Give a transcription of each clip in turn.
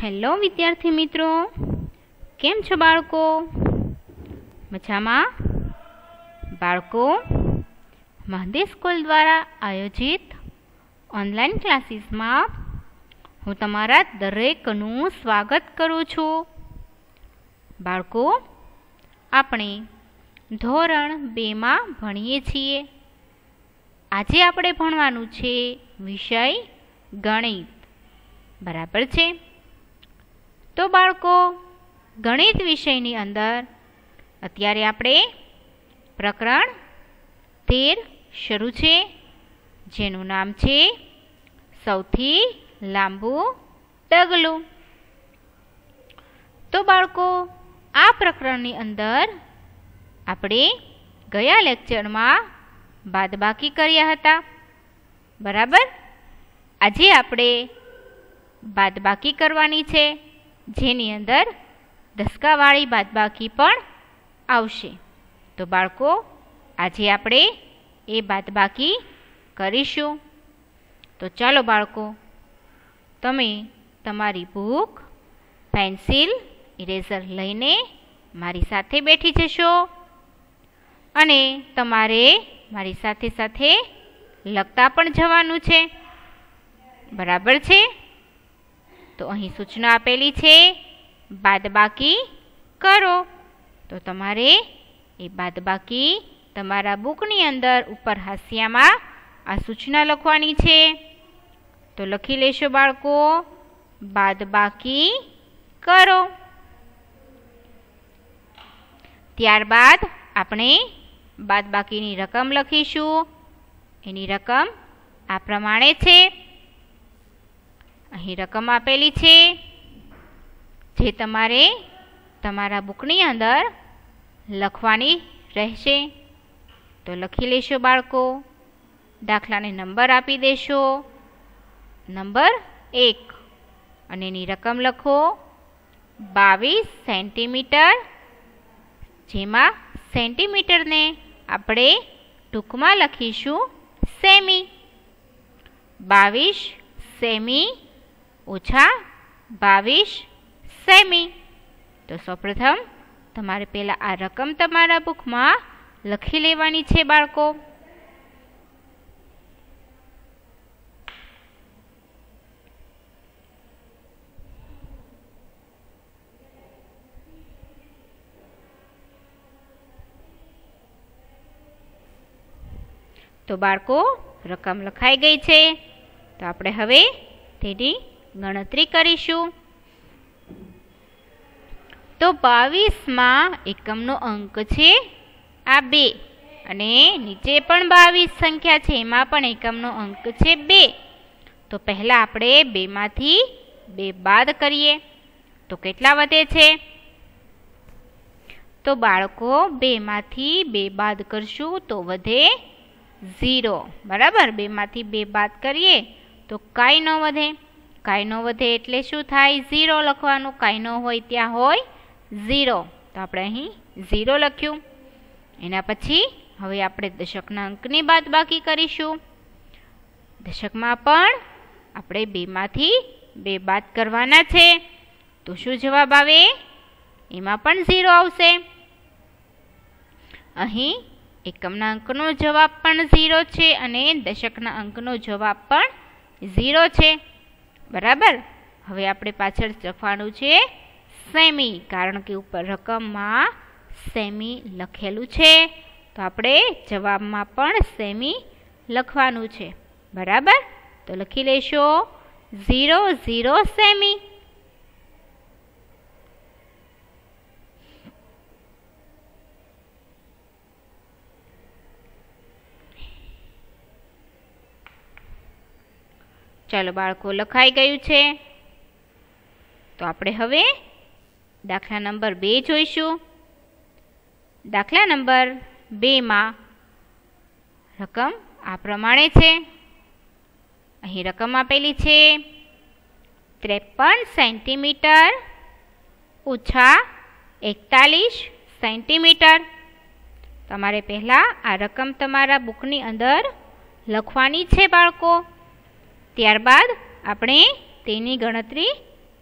Hello વિદ્યાર્થી મિત્રો, કેમ છો બાળકો? મજામાં? બાળકો, મહાદેવ સ્કૂલ દ્વારા આયોજિત ઓનલાઈન ક્લાસીસમાં હું તમારા દરેકનું સ્વાગત કરું છું. બાળકો, આપણે ધોરણ 2માં ભણીએ છીએ. આજે આપણે ભણવાનું છે વિષય ગણિત. બરાબર છે? તો બાળકો, ગણિત વિષયની અંદર અત્યારે આપણે પ્રકરણ 13 શરૂ છે, જેનું નામ છે સૌથી લાંબુ ડગલું. તો બાળકો, આ પ્રકરણની અંદર આપણે ગયા લેક્ચરમાં બાદબાકી કર્યા હતા. બરાબર? આજે આપણે બાદબાકી કરવાની છે, જેની અંદર દસકાવાળી બાદબાકી પણ આવશે. તો બાળકો, આજે આપણે એ બાદબાકી કરીશું. તો ચાલો બાળકો, તમે તમારી બુક, પેન્સિલ, ઇરેઝર લઈને મારી સાથે બેઠી જશો અને તમારે મારી સાથે સાથે લખતા પણ જવાનું છે. બરાબર છે? તો અહીં સૂચના આપેલી છે, બાદબાકી કરો. તો તમારે એ બાદબાકી તમારા બુકની અંદર ઉપર હાંસિયામાં આ સૂચના લખવાની છે. તો લખી લેશો બાળકો, બાદબાકી કરો. ત્યારબાદ આપણે બાદબાકીની રકમ લખીશું. એની રકમ આ પ્રમાણે છે. અહીં રકમ આપેલી છે, જે તમારે તમારા બુકની અંદર લખવાની રહેશે. તો લખી લેશો બાળકો. દાખલાને નંબર આપી દેશો, નંબર 1, અને એની રકમ લખો 22 સેન્ટીમીટર, જેમાં સેન્ટીમીટરને આપણે ટૂંકમાં લખીશું સેમી. 22 સેમી ઓછા 22 સેમી. તો સૌપ્રથમ તમારે પહેલાં આ રકમ તમારા બુકમાં લખી લેવાની છે બાળકો. તો બાળકો, રકમ લખાઈ ગઈ છે. તો આપણે હવે તેની ગણતરી કરીશું. તો 22માં એકમનો અંક છે આ 2, અને નીચે પણ 22 સંખ્યા છે, એમાં પણ એકમનો અંક છે 2. તો પહેલાં આપણે 2માંથી 2 બાદ કરીએ તો કેટલા વધે છે? તો બાળકો, 2માંથી 2 બાદ કરશું તો વધે 0. બરાબર? 2માંથી 2 બાદ કરીએ તો કાંઈ ન વધે. કાંઈ ન વધે એટલે શું થાય? 0 લખવાનું. કાંઈ ન હોય ત્યાં હોય 0. તો આપણે અહીં 0 લખ્યું. એના પછી હવે આપણે દશકના અંકની બાદબાકી કરીશું. દશકમાં પણ આપણે 2માંથી 2 બાદ કરવાના છે. તો શું જવાબ આવે? એમાં પણ 0 આવશે. અહીં એકમના અંકનો જવાબ પણ 0 છે અને દશકના અંકનો જવાબ પણ 0 છે. બરાબર? હવે આપણે પાછળ લખવાનું છે સેમી, કારણ કે ઉપર રકમમાં સેમી લખેલું છે. તો આપણે જવાબમાં પણ સેમી લખવાનું છે. બરાબર? તો લખી લેશો 0 0 સેમી. ચાલો બાળકો, લખાઈ ગયું છે. તો આપણે હવે દાખલા નંબર 2 જોઈશું. દાખલા નંબર 2માં રકમ આ પ્રમાણે છે. અહીં રકમ આપેલી છે 53 સેન્ટીમીટર ઓછા 41 સેન્ટીમીટર. તમારે પહેલાં આ રકમ તમારા બુકની અંદર લખવાની છે બાળકો. ત્યારબાદ આપણે તેની ગણતરી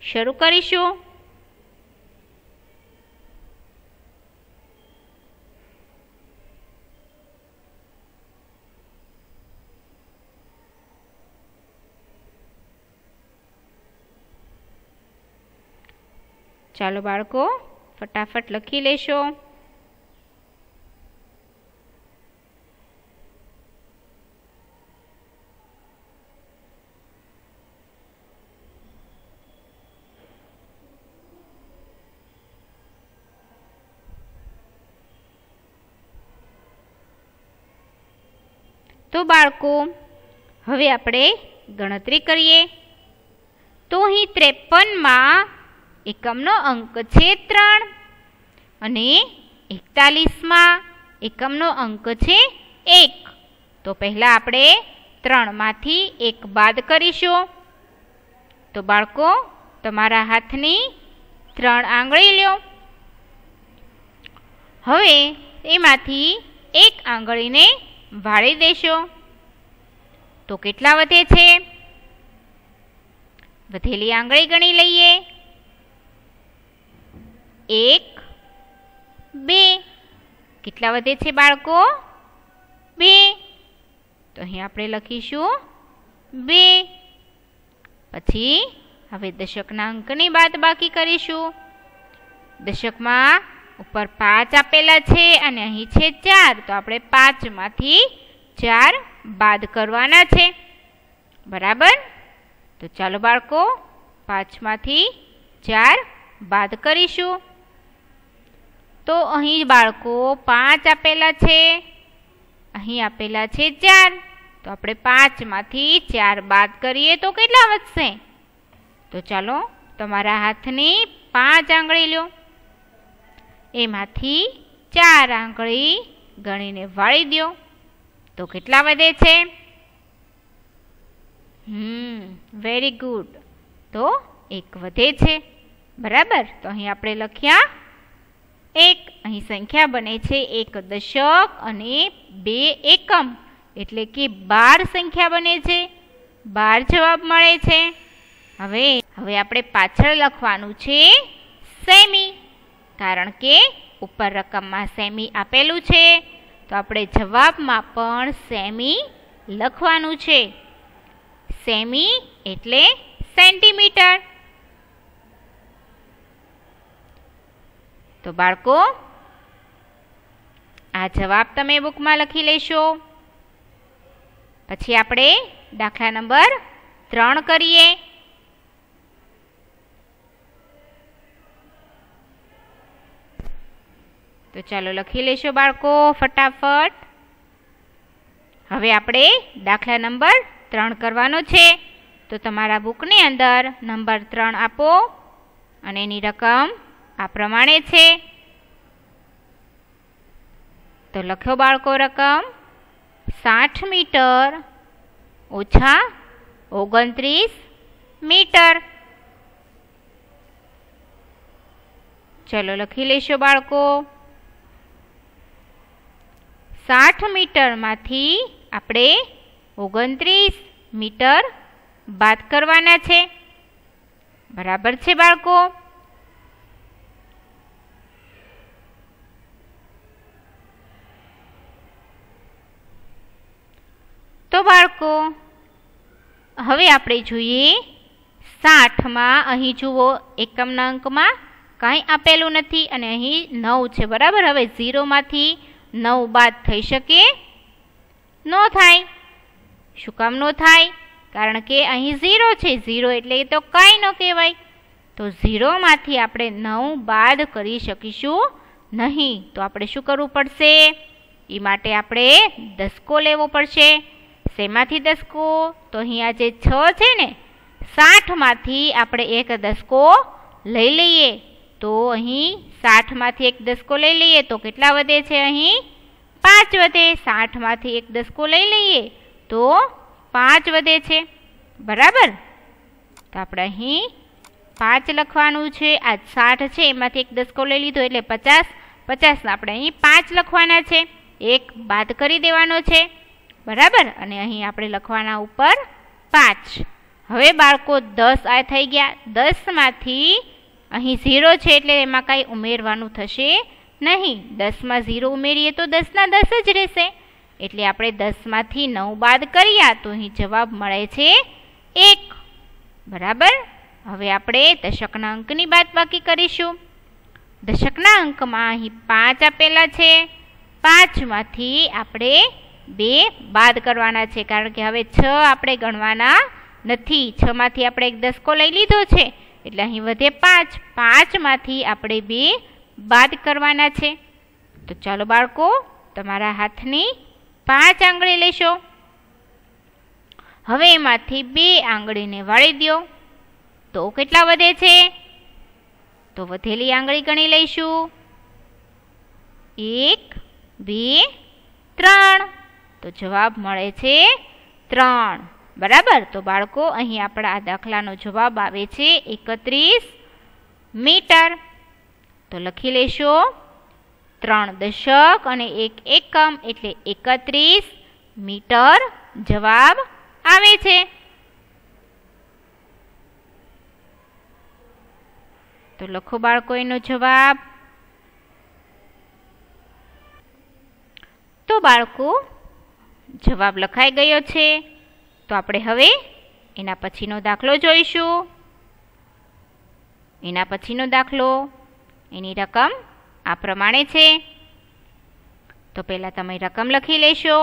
શરૂ કરીશું. ચાલો બાળકો ફટાફટ લખી લેશો. તો બાળકો હવે આપણે ગણતરી કરીએ. તો અહીં 53માં એકમનો અંક છે 3 અને 41માં એકમનો અંક છે 1. તો પહેલાં આપણે 3માંથી 1 બાદ કરીશું. તો બાળકો તમારા હાથની 3 આંગળી લ્યો. હવે એમાંથી 1 આંગળીને વાળી દેશો. તો કેટલા વધે છે? વધેલી આંગળી ગણી લઈએ. 1 2. કેટલા વધે છે બાળકો? 2. તો અહીં આપણે લખીશું 2. પછી હવે દશકના અંકની બાદબાકી કરીશું. દશકમાં ઉપર 5 આપેલા છે અને અહીં છે 4. તો આપણે 5માંથી 4 બાદ કરવાના છે. બરાબર? તો ચાલો બાળકો 5માંથી 4 બાદ કરીશું. તો અહીં બાળકો 5 આપેલા છે, અહીં આપેલા છે 4. તો આપણે 5માંથી 4 બાદ કરીએ તો કેટલા વધશે? તો ચાલો તમારા હાથની 5 આંગળી લો. એમાંથી 4 આંગળી ગણીને વાળી દો. તો કેટલા વધે છે? Very good. તો 1 વધે છે. બરાબર? તો અહીં આપણે લખ્યા 1. અહીં સંખ્યા બને છે 1 દશક અને 2 એકમ, એટલે કે 12 સંખ્યા બને છે. 12 જવાબ મળે છે. હવે આપણે પાછળ લખવાનું છે સેમી, કારણ કે ઉપર રકમમાં સેમી આપેલું છે. તો આપણે જવાબમાં પણ સેમી લખવાનું છે. સેમી એટલે સેન્ટીમીટર. તો બાળકો આ જવાબ તમે બુકમાં લખી લેશો. પછી આપણે દાખલા નંબર 3 કરીએ. તો ચાલો લખી લેશો બાળકો ફટાફટ. હવે આપણે દાખલા નંબર 3 કરવાનો છે. તો તમારા બુકની અંદર નંબર 3 આપો અને એની રકમ આ પ્રમાણે છે. તો લખ્યો બાળકો રકમ 60 મીટર ઓછા 29 મીટર. ચલો લખી લેશો બાળકો. 60 મીટરમાંથી આપણે 29 મીટર બાદ કરવાના છે. બરાબર છે બાળકો? તો બાળકો હવે આપણે જોઈએ 60માં. અહીં જુઓ એકમના અંકમાં કાંઈ આપેલું નથી અને અહીં 9 છે. બરાબર? હવે 0માંથી 9 બાદ થઈ શકે? ન થાય. શું કામ ન થાય? કારણ કે અહીં 0 છે. 0 એટલે તો કાંઈ ન કહેવાય. તો 0માંથી આપણે 9 બાદ કરી શકીશું નહીં. તો આપણે શું કરવું પડશે? એ માટે આપણે દસકો લેવો પડશે. શેમાંથી દસકો? તો અહીં આ જે 6 છે ને, 60માંથી આપણે 1 દસકો લઈ લઈએ. તો અહીં 60માંથી 1 દસકો લઈ લઈએ તો કેટલા વધે છે? અહીં 5 વધે. 60માંથી 1 દસકો લઈ લઈએ તો 5 વધે છે. બરાબર? તો આપણે અહીં 5 લખવાનું છે. આ 60 છે એમાંથી 1 દસકો લઈ લીધો એટલે 50. 50 આપણે અહીં 5 લખવાના છે. 1 બાદ કરી દેવાનો છે. બરાબર? અને અહીં આપણે લખવાના ઉપર 5. હવે બાળકો 10 આ થઈ ગયા. 10માંથી અહીં 0 છે એટલે એમાં કાંઈ ઉમેરવાનું થશે નહીં. 10માં 0 ઉમેરીએ તો 10ના 10 જ રહેશે. એટલે આપણે 10માંથી 9 બાદ કર્યા તો અહીં જવાબ મળે છે 1. બરાબર. હવે આપણે દશકના અંકની બાદબાકી કરીશું. દશકના અંકમાં અહીં 5 આપેલા છે. 5માંથી આપણે 2 બાદ કરવાના છે, કારણ કે હવે 6 આપણે ગણવાના નથી. 6માંથી આપણે એક દસકો લઈ લીધો છે એટલે અહીં વધે 5. 5માંથી આપણે 2 બાદ કરવાના છે. તો ચાલો બાળકો, તમારા હાથની 5 આંગળી લેશો. હવે એમાંથી 2 આંગળીને વાળી દો તો કેટલા વધે છે? તો વધેલી આંગળી ગણી લઈશું. 1 2 3. તો જવાબ મળે છે 3. બરાબર. તો બાળકો, અહીં આપણા આ દાખલાનો જવાબ આવે છે 31 મીટર. તો લખી લેશો 3 દશક અને 1 એકમ એટલે 31 મીટર જવાબ આવે છે. તો લખો બાળકો એનો જવાબ. તો બાળકો, જવાબ લખાઈ ગયો છે. તો આપણે હવે એના પછીનો દાખલો જોઈશું. એના પછીનો દાખલો, એની રકમ આ પ્રમાણે છે. તો પહેલાં તમે રકમ લખી લેશો.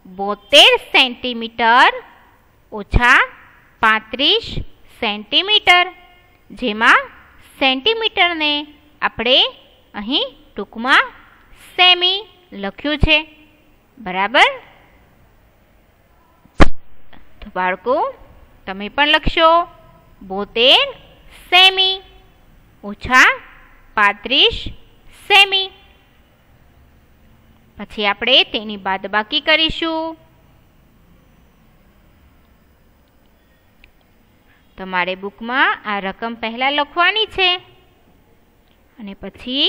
72 સેન્ટીમીટર ઓછા 35 સેન્ટીમીટર, જેમાં સેન્ટીમીટરને આપણે અહીં ટૂંકમાં સેમી લખ્યું છે. બરાબર. તો બાળકો, તમે પણ લખશો 72 સેમી ઓછા 35 સેમી. પછી આપણે તેની બાદબાકી કરીશું. તમારે બુકમાં આ રકમ પહેલાં લખવાની છે અને પછી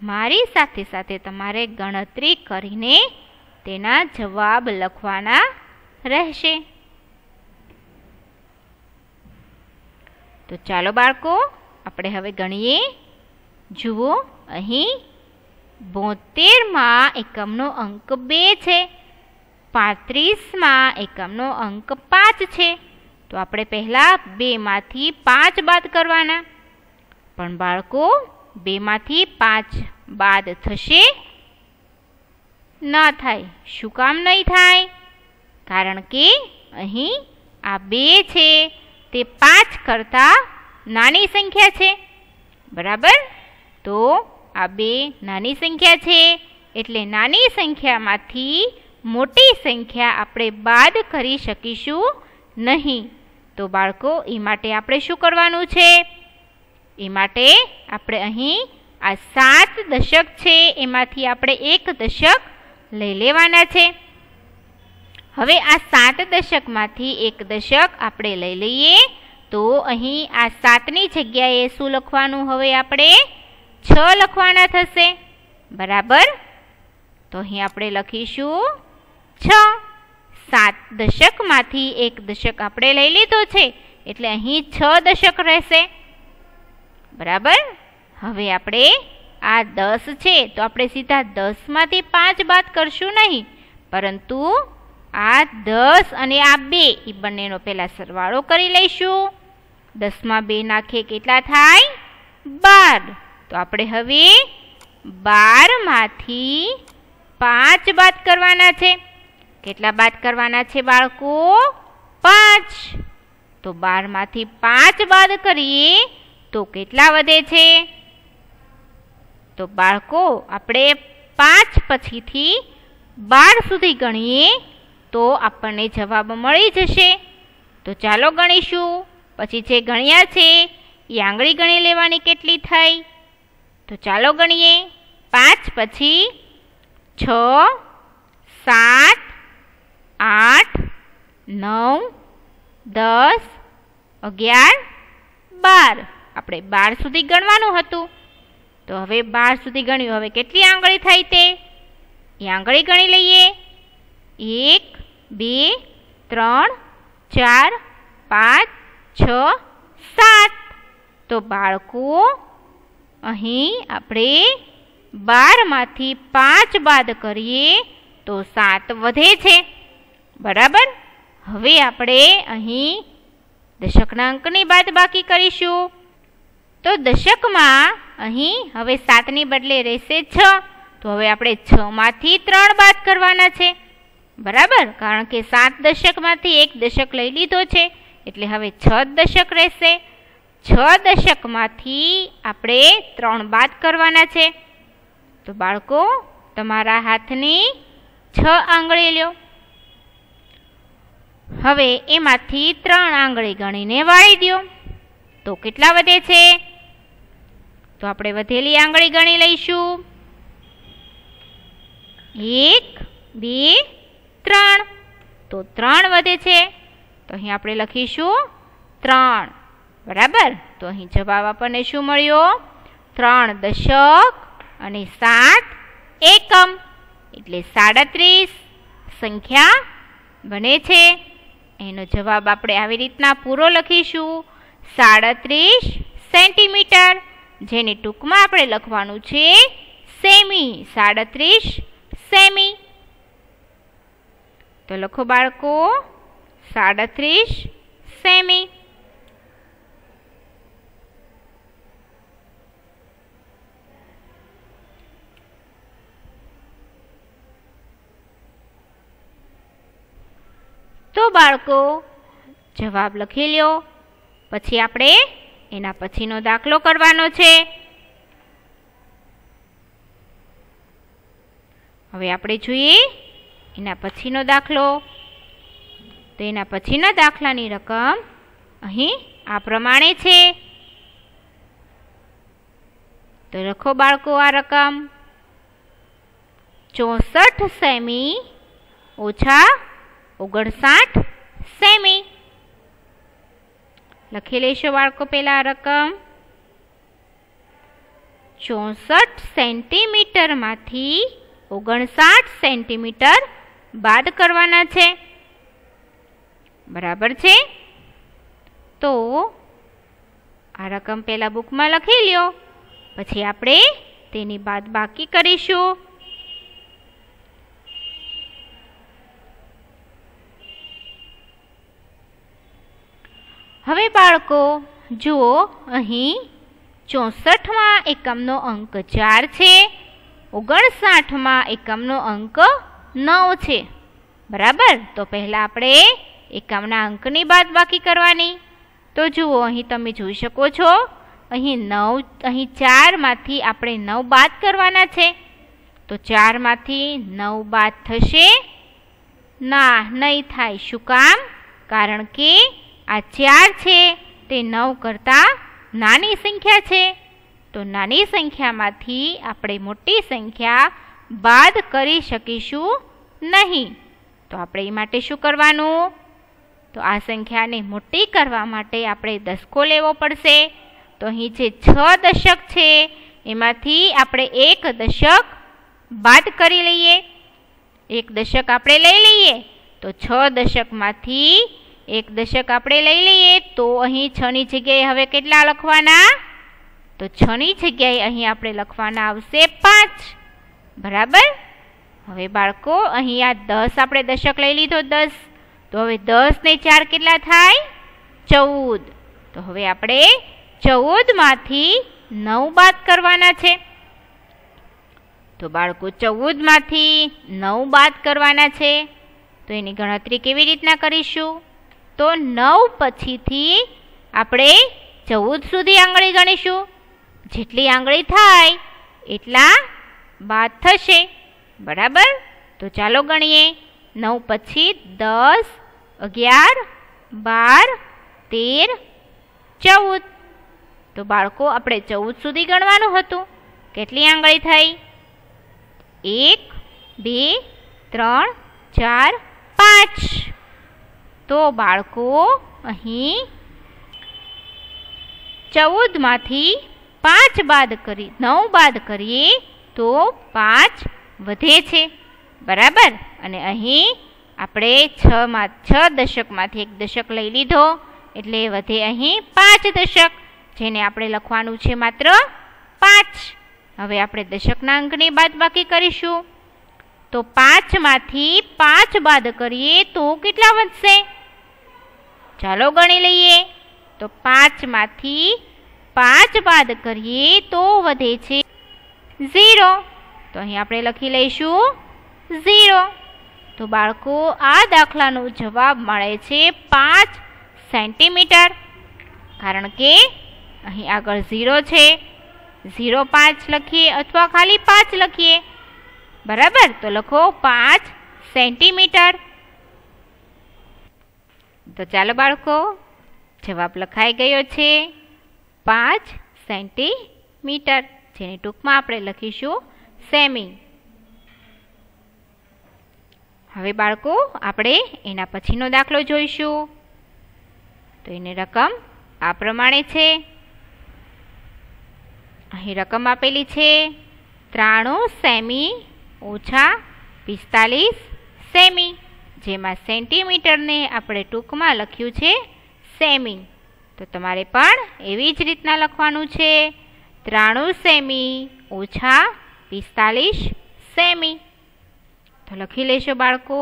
મારી સાથે સાથે તમારે ગણતરી કરીને તેના જવાબ લખવાના રહેશે. તો ચાલો બાળકો, આપણે હવે ગણીએ. જુઓ, અહીં 72માં એકમનો અંક 2 છે. 35માં એકમનો અંક 5 છે. તો આપણે પહેલાં 2માંથી 5 બાદ કરવાના. પણ બાળકો, 2માંથી 5 બાદ થશે? ન થાય. શું કામ નહીં થાય? કારણ કે અહીં આ 2 છે તે 5 કરતાં નાની સંખ્યા છે. બરાબર. તો આ 2 નાની સંખ્યા છે એટલે નાની સંખ્યામાંથી મોટી સંખ્યા આપણે બાદ કરી શકીશું નહીં. તો બાળકો, એ માટે આપણે શું કરવાનું છે? એ માટે આપણે અહીં આ 7 દશક છે એમાંથી આપણે 1 દશક લઈ લેવાના છે. હવે આ 7 દશકમાંથી 1 દશક આપણે લઈ લઈએ તો અહીં આ 7ની જગ્યાએ શું લખવાનું? હવે આપણે 6 લખવાના થશે. બરાબર. તો અહીં આપણે લખીશું 6. 7 દશકમાંથી 1 દશક આપણે લઈ લીધો છે એટલે અહીં 6 દશક રહેશે. બરાબર. હવે આપણે આ 10 છે તો આપણે સીધા 10માંથી 5 બાદ કરશું નહીં, પરંતુ આ 10 અને આ 2 એ બંનેનો પહેલાં સરવાળો કરી લઈશું. 10માં 2 નાખીએ કેટલા થાય? 12. તો આપણે હવે 12માંથી 5 બાદ કરવાના છે. કેટલા બાદ કરવાના છે બાળકો? 5. તો 12માંથી 5 બાદ કરીએ તો કેટલા વધે છે? તો બાળકો, આપણે 5 પછીથી 12 સુધી ગણીએ તો આપણને જવાબ મળી જશે. તો ચાલો ગણીશું. પછી જે ગણ્યા છે એ આંગળી ગણી લેવાની કેટલી થઈ. તો ચાલો ગણીએ. 5 પછી 6 7 8 9 10 11 12. આપણે 12 સુધી ગણવાનું હતું. તો હવે 12 સુધી ગણ્યું. હવે કેટલી આંગળી થઈ તે એ આંગળી ગણી લઈએ. 1 2 3 4 5 6 7. તો બાળકો અહીં આપણે 12માંથી 5 બાદ કરીએ તો 7 વધે છે, બરાબર. હવે આપણે અહીં દશકના અંકની બાદબાકી કરીશું. તો દશકમાં અહીં હવે 7ની બદલે રહેશે 6. તો હવે આપણે 6માંથી 3 બાદ કરવાના છે, બરાબર. કારણ કે 7 દશકમાંથી 1 દશક લઈ લીધો છે, એટલે હવે 6 દશક રહેશે. 6 દશકમાંથી આપણે 3 બાદ કરવાના છે. તો બાળકો તમારા હાથની 6 આંગળી લ્યો. હવે એમાંથી 3 આંગળી ગણીને વાળી દો. તો કેટલા વધે છે? તો આપણે વધેલી આંગળી ગણી લઈશું. 1 2 3. તો 3 વધે છે. તો અહીં આપણે લખીશું 3, બરાબર. તો અહીં જવાબ આપણને શું મળ્યો? 3 દશક અને 7 એકમ, એટલે 37 સંખ્યા બને છે. એનો જવાબ આપણે આવી રીતના પૂરો લખીશું, 37 સેન્ટીમીટર, જેને ટૂંકમાં આપણે લખવાનું છે સેમી, 37 સેમી. તો લખો બાળકો 37 સેમી. તો બાળકો જવાબ લખી લ્યો. પછી આપણે એના પછીનો દાખલો કરવાનો છે. હવે આપણે જોઈએ એના પછીનો દાખલો. તો એના પછીના દાખલાની રકમ અહીં આ પ્રમાણે છે. તો લખો બાળકો આ રકમ 64 સેમી ઓછા 59 સેમી. લખી લેશો બાળકો પહેલા આ રકમ. 64 સેન્ટીમીટરમાંથી 59 સેન્ટીમીટર બાદ કરવાના છે, બરાબર છે. તો આ રકમ પહેલા બુકમાં લખી લ્યો, પછી આપણે તેની બાદબાકી કરીશું. હવે બાળકો જુઓ, અહીં 64માં એકમનો અંક 4 છે, 59માં એકમનો અંક 9 છે, બરાબર. તો પહેલાં આપણે એકમના અંકની બાદબાકી કરવાની. તો જુઓ, અહીં તમે જોઈ શકો છો, અહીં 4માંથી આપણે 9 બાદ કરવાના છે. તો 4માંથી 9 બાદ થશે? ના, નહીં થાય. શું કામ? કારણ કે આ 4 છે તે 9 કરતાં નાની સંખ્યા છે. તો નાની સંખ્યામાંથી આપણે મોટી સંખ્યા બાદ કરી શકીશું નહીં. તો આપણે એ માટે શું કરવાનું? તો આ સંખ્યાને મોટી કરવા માટે આપણે દસકો લેવો પડશે. તો અહીં જે 6 દશક છે એમાંથી આપણે 1 દશક બાદ કરી લઈએ. 1 દશક આપણે લઈ લઈએ. તો 6 દશકમાંથી 1 દશક આપણે લઈ લઈએ. તો અહીં 6ની જગ્યાએ હવે કેટલા લખવાના? તો 6ની જગ્યાએ અહીં આપણે લખવાના આવશે 5, બરાબર. હવે બાળકો અહીં આ 10 આપણે દશક લઈ લીધો 10. તો હવે 10 ને 4 કેટલા થાય? 14. તો હવે આપણે 14માંથી 9 બાદ કરવાના છે. તો બાળકો 14માંથી 9 બાદ કરવાના છે. તો એની ગણતરી કેવી રીતના કરીશું? તો 9 પછીથી આપણે 14 સુધી આંગળી ગણીશું. જેટલી આંગળી થાય એટલા બાદ થશે, બરાબર. તો ચાલો ગણીએ. 9 પછી 10, 11, 12, 13, 14. તો બાળકો આપણે 14 સુધી ગણવાનું હતું. કેટલી આંગળી થઈ? 1, 2, 3, 4, 5. તો બાળકો અહીં 14માંથી 5 બાદ કરી 9 બાદ કરીએ તો 5 વધે છે, બરાબર. અને અહીં આપણે 6 દશકમાંથી 1 દશક લઈ લીધો. એટલે વધે અહીં 5 દશક, જેને આપણે લખવાનું છે માત્ર 5. હવે આપણે દશકના અંકની બાદબાકી કરીશું. તો 5 માંથી 5 બાદ કરીએ તો કેટલા વધશે? ચાલો ગણી લઈએ. તો 5 માંથી 5 બાદ કરીએ તો વધે છે 0. તો અહીં આપણે લખી લઈશું 0. તો બાળકો, આ દાખલાનો જવાબ મળે છે 5 સેન્ટીમીટર. કારણ કે અહીં આગળ 0 છે. 0.5 લખીએ અથવા ખાલી 5 લખીએ, બરાબર? તો લખો 5 સેન્ટીમીટર. તો ચાલો બાળકો, જવાબ લખાઈ ગયો છે 5 સેન્ટીમીટર, જેને ટૂંકમાં આપણે લખીશું સેમી. હવે બાળકો, આપણે એના પછીનો દાખલો જોઈશું. તો એની રકમ આ પ્રમાણે છે. અહીં રકમ આપેલી છે 93 સેમી ઓછા 45 સેમી, જેમાં સેન્ટીમીટરને આપણે ટૂંકમાં લખ્યું છે સેમી. તો તમારે પણ એવી જ રીતના લખવાનું છે 93 સેમી ઓછા 45 સેમી. તો લખી લેશો બાળકો.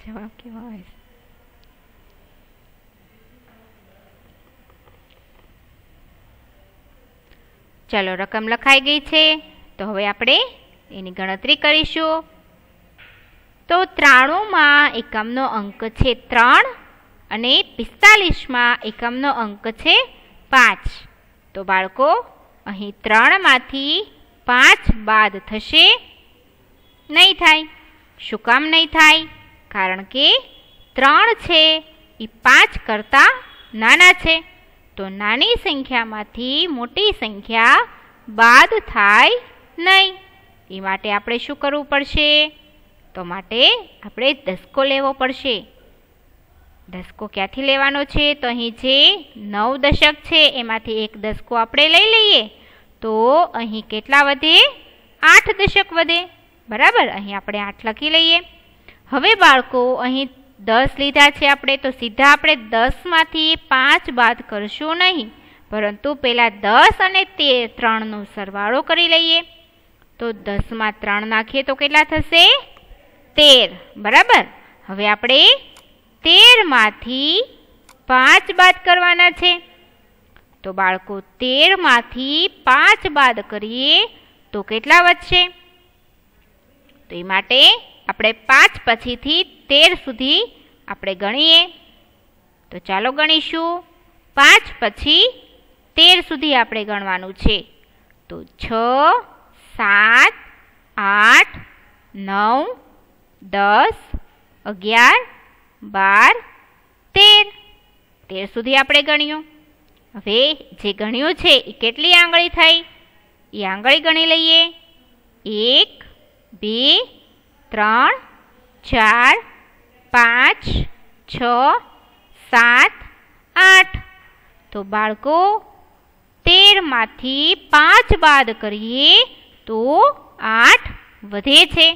જવાબ કેવો આવે છે? ચાલો, રકમ લખાઈ ગઈ છે. તો હવે આપણે એની ગણતરી કરીશું. તો 93માં એકમનો અંક છે 3 અને 45માં એકમનો અંક છે 5. તો બાળકો, અહીં 3 માંથી 5 બાદ થશે? નહીં થાય. શું કામ નહીં થાય? કારણ કે 3 છે એ 5 કરતાં નાના છે. તો નાની સંખ્યામાંથી મોટી સંખ્યા બાદ થાય નહીં. એ માટે આપણે શું કરવું પડશે? તો માટે આપણે દસકો લેવો પડશે. દસકો ક્યાંથી લેવાનો છે? તો અહીં જે 9 દશક છે એમાંથી એક દસકો આપણે લઈ લઈએ તો અહીં કેટલા વધે? 8 દશક વધે, બરાબર? અહીં આપણે 8 લખી લઈએ. હવે બાળકો, અહીં 10 લીધા છે આપણે, તો સીધા આપણે 10માંથી 5 બાદ કરશું નહીં, પરંતુ પહેલાં 10 અને 3નો સરવાળો કરી લઈએ. તો 10માં 3 નાખીએ તો કેટલા થશે? 13, બરાબર? હવે આપણે 13માંથી 5 બાદ કરવાના છે. તો બાળકો, 13માંથી 5 બાદ કરીએ તો કેટલા વધશે? તો એ માટે આપણે 5 પછીથી 13 સુધી આપણે ગણીએ. તો ચાલો ગણીશું. 5 પછી 13 સુધી આપણે ગણવાનું છે. તો 6, 7, 8, 9, 10, 11, 12, 13. 13 સુધી આપણે ગણ્યું. હવે જે ગણ્યું છે એ કેટલી આંગળી થઈ? એ આંગળી ગણી લઈએ. 1, 2, 3, 4, 5, 6, 7, 8. તો બાળકો, 13માંથી 5 બાદ કરીએ તો 8 વધે છે.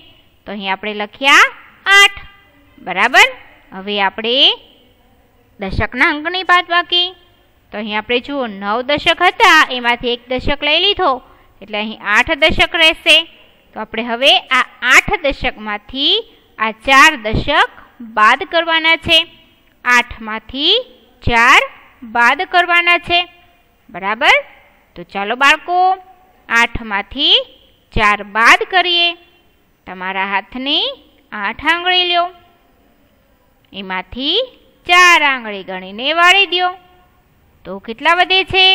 તો અહીં આપણે લખ્યા 8, બરાબર? હવે આપણે દશકના અંકની બાદબાકી. તો અહીં આપણે જુઓ 9 દશક હતા, એમાંથી એક દશક લઈ લીધો એટલે અહીં 8 દશક રહેશે. તો આપણે હવે આ 8 દશકમાંથી આ 4 દશક બાદ કરવાના છે. 8માંથી 4 બાદ કરવાના છે, બરાબર? તો ચાલો બાળકો, 8માંથી 4 બાદ કરીએ. તમારા હાથની 8 આંગળી લો, એમાંથી 4 આંગળી ગણીને વાળી દો. તો કેટલા વધે છે?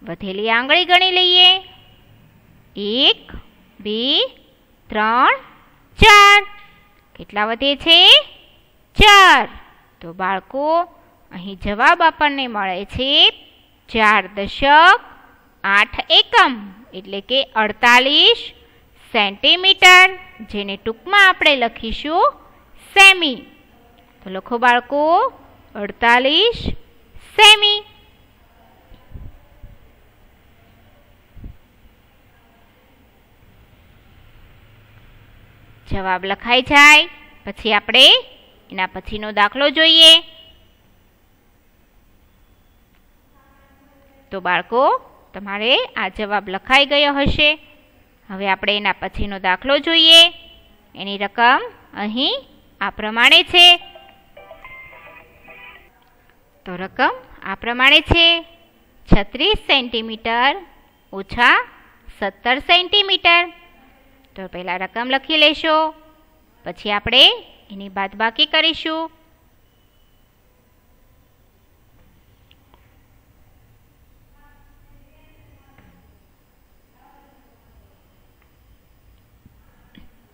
વધેલી આંગળી ગણી લઈએ. 1, 2, 3, 4. કેટલા વધે છે? 4. તો બાળકો, અહીં જવાબ આપણને મળે છે 4 દશક 8 એકમ, એટલે કે 48 સેન્ટીમીટર, જેને ટૂંકમાં આપણે લખીશું સેમી. તો લખો બાળકો, 48 સેમી. જવાબ લખાઈ જાય પછી આપણે એના પછીનો દાખલો જોઈએ. તો બાળકો તમારે આ જવાબ લખાઈ ગયો હશે. હવે આપણે એના પછીનો દાખલો જોઈએ. એની રકમ અહીં આ પ્રમાણે છે. તો રકમ આ પ્રમાણે છે 36 સેન્ટીમીટર ઓછા 17 સેન્ટીમીટર. તો પહેલાં રકમ લખી લેશો, પછી આપણે એની બાદબાકી કરીશું.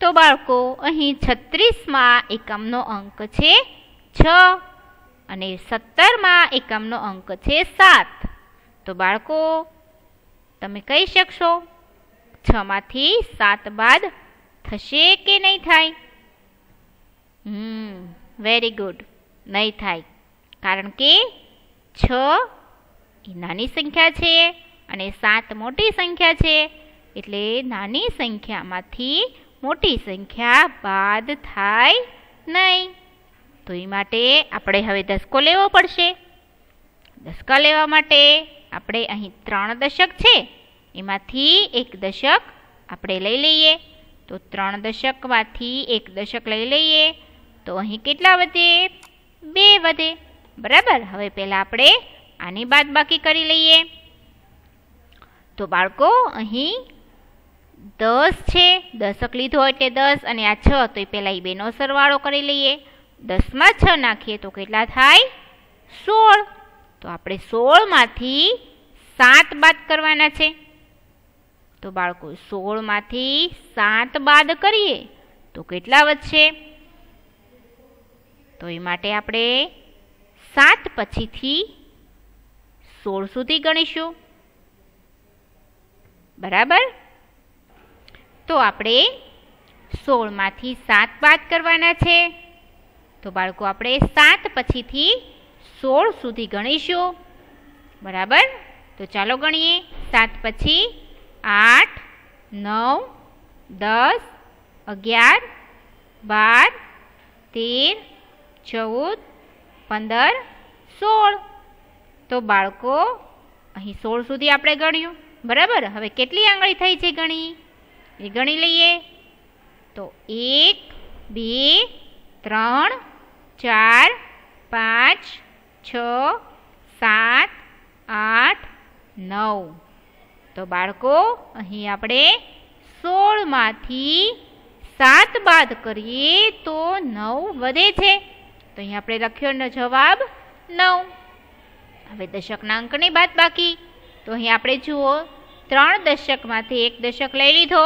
તો બાળકો અહીં 36માં એકમનો અંક છે 6 અને 17માં એકમનો અંક છે 7. તો બાળકો તમે કહી શકશો 6માંથી 7 બાદ થશે કે નહીં થાય? વેરી ગુડ, નહીં થાય. કારણ કે 6 એ નાની સંખ્યા છે અને 7 મોટી સંખ્યા છે. એટલે નાની સંખ્યામાંથી મોટી સંખ્યા બાદ થાય નહીં. તો એ માટે આપણે હવે દશકો લેવો પડશે. દશકા લેવા માટે આપણે અહીં 3 દશક છે એમાંથી 1 દશક આપણે લઈ લઈએ. તો 3 દશકમાંથી 1 દશક લઈ લઈએ તો અહીં કેટલા વધે? 2 વધે. બરાબર. હવે પહેલાં આપણે આની બાદબાકી કરી લઈએ. તો બાળકો અહીં 10 છે, દશક લીધો એટલે 10 અને આ 6, તો એ પહેલાં એ બેનો સરવાળો કરી લઈએ. 10માં 6 નાખીએ તો કેટલા થાય? 16. તો આપણે 16માંથી 7 બાદ કરવાના છે. તો બાળકો 16માંથી 7 બાદ કરીએ તો કેટલા વધશે? તો એ માટે આપણે 7 પછીથી 16 સુધી ગણીશું. બરાબર. તો આપણે 16માંથી 7 બાદ કરવાના છે. તો બાળકો આપણે 7 પછીથી 16 સુધી ગણીશું. બરાબર. તો ચાલો ગણીએ. 7 પછી 8, 9, 10, 11, 12, 13, 14, 15, 16. તો બાળકો અહીં 16 સુધી આપણે ગણ્યું. બરાબર. હવે કેટલી આંગળી થઈ છે ગણી એ ગણી લઈએ. તો 1, 2, 3, 4, 5, 6, 7, 8, 9. તો બાળકો અહીં આપણે 16માંથી 7 બાદ કરીએ તો 9 વધે છે. તો અહીં આપણે લખ્યો જવાબ 9. હવે દશકના અંકની બાદબાકી. તો અહીં આપણે જુઓ 3 દશકમાંથી 1 દશક લઈ લીધો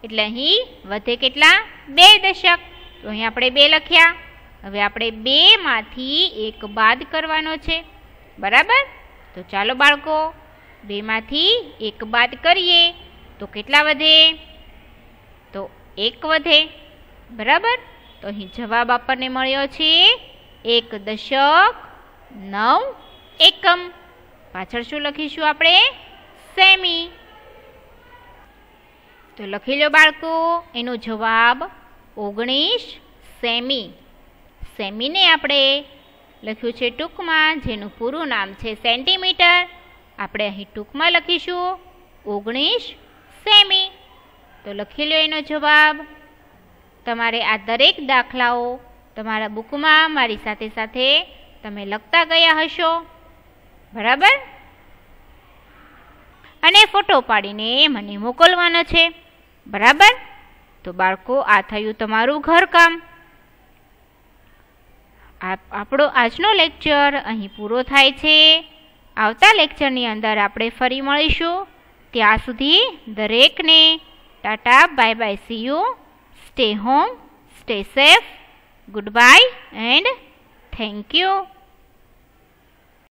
એટલે અહીં વધે કેટલા? 2 દશક. તો અહીં આપણે 2 લખ્યા. હવે આપણે 2માંથી 1 બાદ કરવાનો છે. બરાબર. તો ચાલો બાળકો 2માંથી 1 બાદ કરીએ તો કેટલા વધે? તો 1 વધે. બરાબર. તો અહીં જવાબ આપણને મળ્યો છે 1 દશક 9 એકમ. પાછળ શું લખીશું આપણે? સેમી. તો લખી લો બાળકો, એનો જવાબ 19 સેમી. સેમીને આપણે લખ્યું છે ટૂંકમાં, જેનું પૂરું નામ છે સેન્ટીમીટર. આપણે અહીં ટૂંકમાં લખીશું 19 સેમી. તો લખી લો એનો જવાબ. તમારે આ દરેક દાખલાઓ તમારા બુકમાં મારી સાથે સાથે તમે લખતા ગયા હશો. બરાબર. અને ફોટો પાડીને મને મોકલવાનો છે. બરાબર. તો બાળકો આ થયું તમારું ઘરકામ. આપણો આજનો લેક્ચર અહીં પૂરો થાય છે. આવતા લેક્ચરની અંદર આપણે ફરી મળીશું. ત્યાં સુધી દરેકને Tata, bye bye, C you, stay home, stay safe, good bye and thank you.